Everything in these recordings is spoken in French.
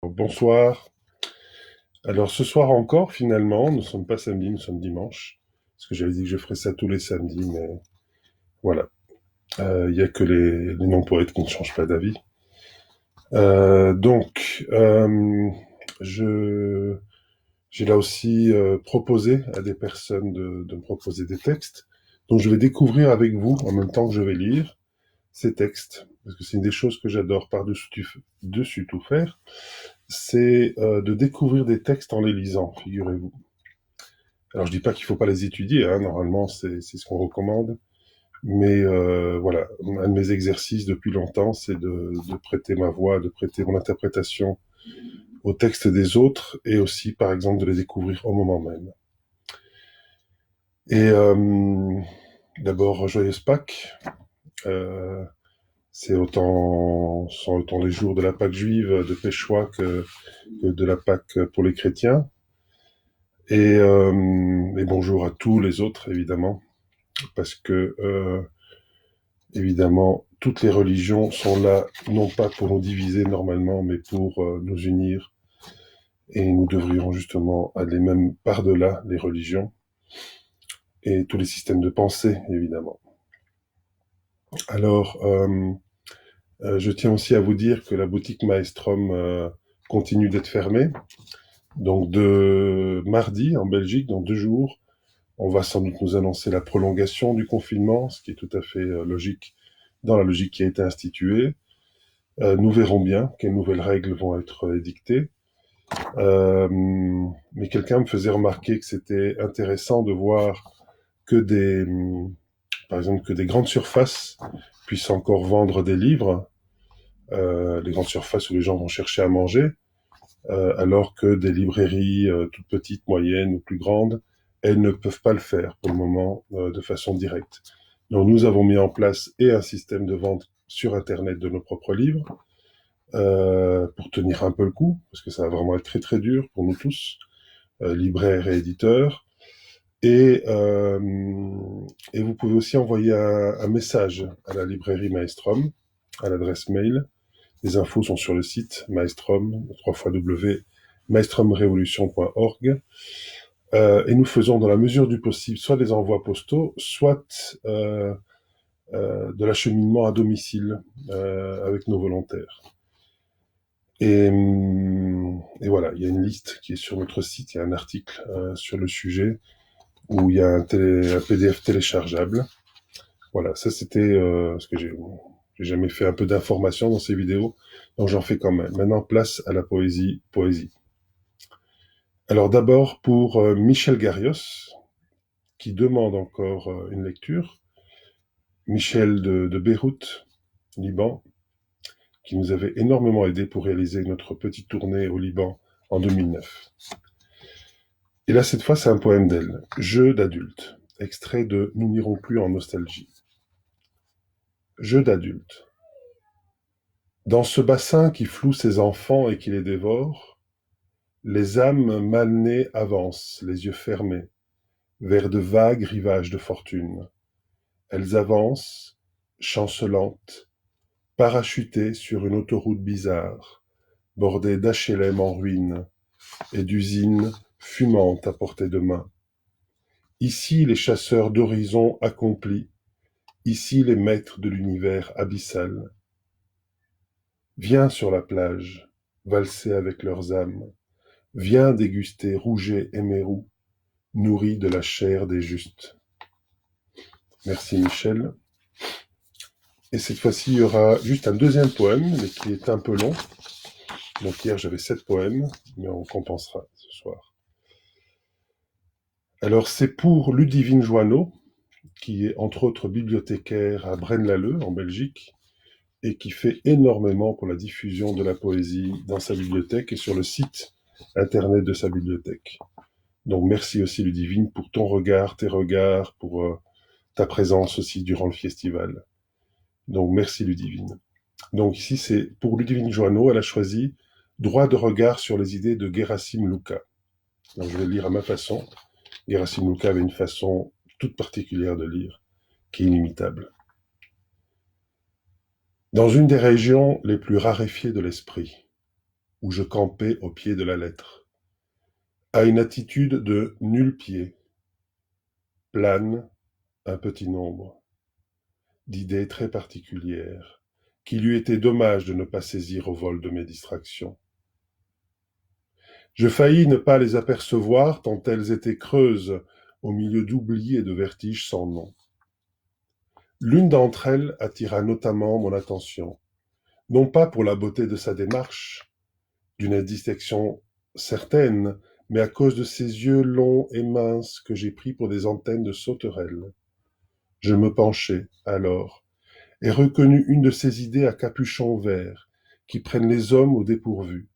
Bonsoir. Alors ce soir encore, finalement, nous ne sommes pas samedi, nous sommes dimanche. Parce que j'avais dit que je ferais ça tous les samedis, mais voilà. Il y a que les non-poètes qui ne changent pas d'avis. Donc, je j'ai là aussi proposé à des personnes de me proposer des textes. Donc je vais découvrir avec vous, en même temps que je vais lire, ces textes. Parce que c'est une des choses que j'adore dessus tout faire. C'est de découvrir des textes en les lisant, figurez-vous. Alors je dis pas qu'il faut pas les étudier, hein, normalement c'est ce qu'on recommande, mais voilà, un de mes exercices depuis longtemps, c'est de prêter ma voix, de prêter mon interprétation aux textes des autres, et aussi par exemple de les découvrir au moment même. Et d'abord joyeuse Pâques, euh, sont autant les jours de la Pâque juive de Péchois que de la Pâque pour les chrétiens, et bonjour à tous les autres évidemment, parce que évidemment, toutes les religions sont là, non pas pour nous diviser normalement, mais pour nous unir. Et nous devrions justement aller même par-delà les religions et tous les systèmes de pensée, évidemment. Alors, je tiens aussi à vous dire que la boutique Maestrom continue d'être fermée. Donc, de mardi, en Belgique, dans 2 jours, on va sans doute nous annoncer la prolongation du confinement, ce qui est tout à fait logique dans la logique qui a été instituée. Nous verrons bien quelles nouvelles règles vont être édictées. Euh, mais quelqu'un me faisait remarquer que c'était intéressant de voir que par exemple, que des grandes surfaces puissent encore vendre des livres, les grandes surfaces où les gens vont chercher à manger, alors que des librairies toutes petites, moyennes ou plus grandes, elles ne peuvent pas le faire pour le moment de façon directe. Donc nous avons mis en place et un système de vente sur Internet de nos propres livres, pour tenir un peu le coup, parce que ça va vraiment être très très dur pour nous tous, libraires et éditeurs. Et, euh, et vous pouvez aussi envoyer un message à la librairie Maestrom, à l'adresse mail. Les infos sont sur le site Maestrom, www.maestromrevolution.org. Et nous faisons dans la mesure du possible soit des envois postaux, soit de l'acheminement à domicile avec nos volontaires. Et voilà, il y a une liste qui est sur notre site, il y a un article sur le sujet où il y a un PDF téléchargeable. Voilà, ça c'était ce que j'ai jamais fait un peu d'information dans ces vidéos, donc j'en fais quand même. Maintenant, place à la poésie. Alors d'abord pour Michel Garrios, qui demande encore une lecture. Michel de Beyrouth, Liban, qui nous avait énormément aidé pour réaliser notre petite tournée au Liban en 2009. Et là, cette fois, c'est un poème d'elle, Jeu d'adulte, extrait de Nous n'irons plus en nostalgie. Jeu d'adulte. Dans ce bassin qui floue ses enfants et qui les dévore, les âmes mal nées avancent, les yeux fermés, vers de vagues rivages de fortune. Elles avancent, chancelantes, parachutées sur une autoroute bizarre, bordée d'HLM en ruine et d'usines fumantes à portée de main. Ici les chasseurs d'horizons accomplis, ici les maîtres de l'univers abyssal. Viens sur la plage, valser avec leurs âmes. Viens déguster Rouget et Mérou, nourris de la chair des justes. Merci Michel. Et cette fois-ci, il y aura juste un deuxième poème, mais qui est un peu long. Donc hier, j'avais 7 poèmes, mais on compensera ce soir. Alors, c'est pour Ludivine Joanneau, qui est entre autres bibliothécaire à Braine-l'Alleud, en Belgique, et qui fait énormément pour la diffusion de la poésie dans sa bibliothèque et sur le site internet de sa bibliothèque. Donc merci aussi Ludivine pour ton regard, tes regards, pour ta présence aussi durant le festival. Donc merci Ludivine. Donc ici c'est pour Ludivine Joanneau, elle a choisi Droit de regard sur les idées de Gerasim Luca. Donc je vais le lire à ma façon. Gerasim Luca avait une façon toute particulière de lire, qui est inimitable. Dans une des régions les plus raréfiées de l'esprit, où je campais au pied de la lettre, à une attitude de nul-pied, plane, un petit nombre, d'idées très particulières, qu'il eût été dommage de ne pas saisir au vol de mes distractions. Je faillis ne pas les apercevoir tant elles étaient creuses au milieu d'oublis et de vertiges sans nom. L'une d'entre elles attira notamment mon attention, non pas pour la beauté de sa démarche, d'une distinction certaine, mais à cause de ses yeux longs et minces que j'ai pris pour des antennes de sauterelles. Je me penchai, alors, et reconnus une de ces idées à capuchon vert, qui prennent les hommes au dépourvu.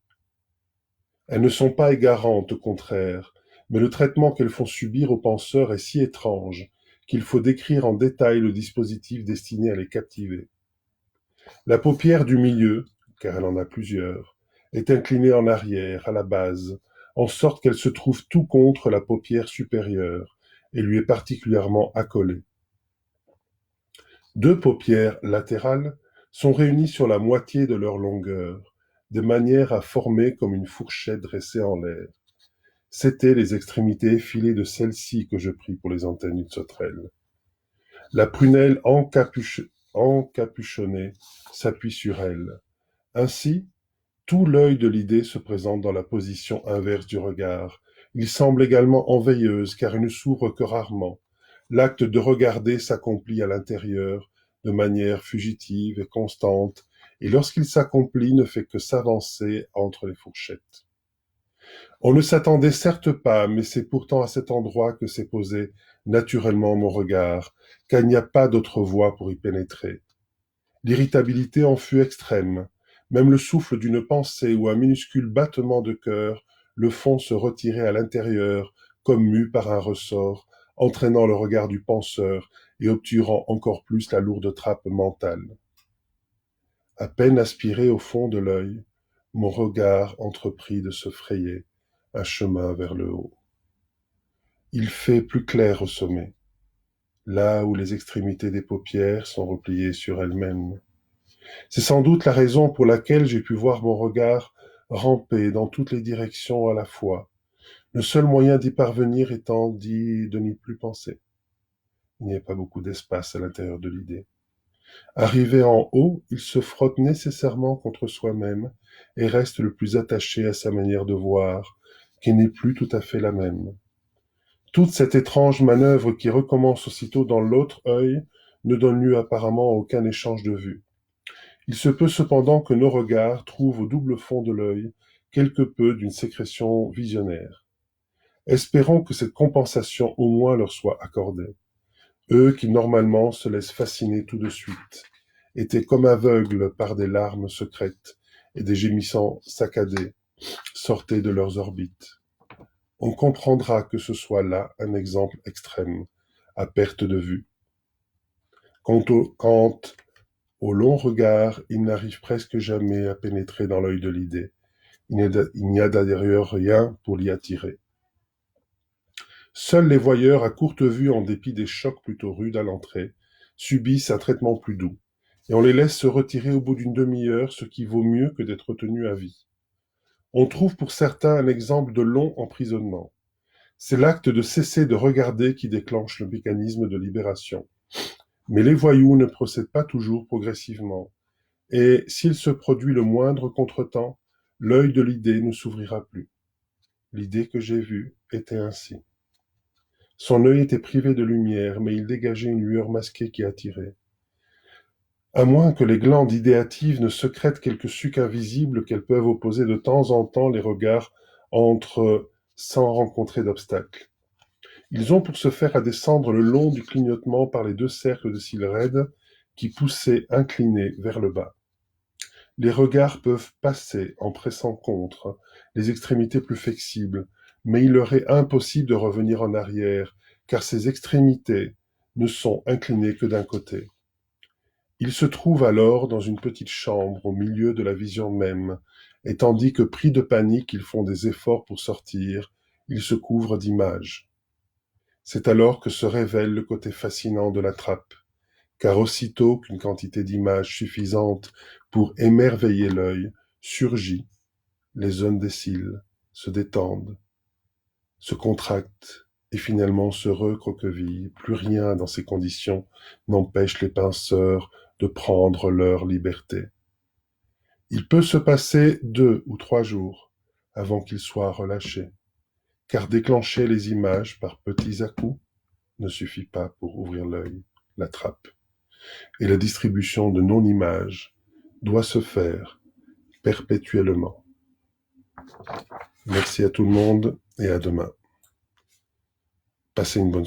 Elles ne sont pas égarantes, au contraire, mais le traitement qu'elles font subir aux penseurs est si étrange qu'il faut décrire en détail le dispositif destiné à les captiver. La paupière du milieu, car elle en a plusieurs, est inclinée en arrière, à la base, en sorte qu'elle se trouve tout contre la paupière supérieure et lui est particulièrement accolée. Deux paupières latérales sont réunies sur la moitié de leur longueur, de manière à former comme une fourchette dressée en l'air. C'étaient les extrémités effilées de celles-ci que je pris pour les antennes d'une sauterelle. La prunelle encapuchonnée s'appuie sur elle. Ainsi, tout l'œil de l'idée se présente dans la position inverse du regard. Il semble également en veilleuse, car il ne s'ouvre que rarement. L'acte de regarder s'accomplit à l'intérieur, de manière fugitive et constante, et lorsqu'il s'accomplit, ne fait que s'avancer entre les fourchettes. On ne s'attendait certes pas, mais c'est pourtant à cet endroit que s'est posé naturellement mon regard, car il n'y a pas d'autre voie pour y pénétrer. L'irritabilité en fut extrême. Même le souffle d'une pensée ou un minuscule battement de cœur le font se retirer à l'intérieur, comme mu par un ressort, entraînant le regard du penseur et obturant encore plus la lourde trappe mentale. À peine aspiré au fond de l'œil, mon regard entreprit de se frayer un chemin vers le haut. Il fait plus clair au sommet, là où les extrémités des paupières sont repliées sur elles-mêmes. C'est sans doute la raison pour laquelle j'ai pu voir mon regard ramper dans toutes les directions à la fois, le seul moyen d'y parvenir étant de n'y plus penser. Il n'y a pas beaucoup d'espace à l'intérieur de l'idée. Arrivé en haut, il se frotte nécessairement contre soi-même et reste le plus attaché à sa manière de voir, qui n'est plus tout à fait la même. Toute cette étrange manœuvre qui recommence aussitôt dans l'autre œil ne donne lieu apparemment à aucun échange de vue. Il se peut cependant que nos regards trouvent au double fond de l'œil quelque peu d'une sécrétion visionnaire. Espérons que cette compensation au moins leur soit accordée. Eux qui normalement se laissent fasciner tout de suite, étaient comme aveugles par des larmes secrètes et des gémissements saccadés sortaient de leurs orbites. On comprendra que ce soit là un exemple extrême, à perte de vue. Quant au long regard, il n'arrive presque jamais à pénétrer dans l'œil de l'idée. Il n'y a d'ailleurs rien pour l'y attirer. Seuls les voyeurs à courte vue, en dépit des chocs plutôt rudes à l'entrée, subissent un traitement plus doux, et on les laisse se retirer au bout d'une demi-heure, ce qui vaut mieux que d'être retenus à vie. On trouve pour certains un exemple de long emprisonnement. C'est l'acte de cesser de regarder qui déclenche le mécanisme de libération. Mais les voyous ne procèdent pas toujours progressivement, et s'il se produit le moindre contretemps, l'œil de l'idée ne s'ouvrira plus. L'idée que j'ai vue était ainsi. Son œil était privé de lumière, mais il dégageait une lueur masquée qui attirait. À moins que les glandes idéatives ne secrètent quelque suc invisible qu'elles peuvent opposer de temps en temps les regards entre sans rencontrer d'obstacle. Ils ont pour se faire à descendre le long du clignotement par les deux cercles de cils raides qui poussaient inclinés vers le bas. Les regards peuvent passer en pressant contre les extrémités plus flexibles, mais il leur est impossible de revenir en arrière, car ces extrémités ne sont inclinées que d'un côté. Ils se trouvent alors dans une petite chambre au milieu de la vision même, et tandis que pris de panique ils font des efforts pour sortir, ils se couvrent d'images. C'est alors que se révèle le côté fascinant de la trappe, car aussitôt qu'une quantité d'images suffisante pour émerveiller l'œil surgit, les zones des cils se détendent, se contractent et finalement se recroquevillent. Plus rien dans ces conditions n'empêche les pinceurs de prendre leur liberté. Il peut se passer 2 ou 3 jours avant qu'ils soient relâchés, car déclencher les images par petits à-coups ne suffit pas pour ouvrir l'œil, la trappe. Et la distribution de non-images doit se faire perpétuellement. Merci à tout le monde et à demain. Passez une bonne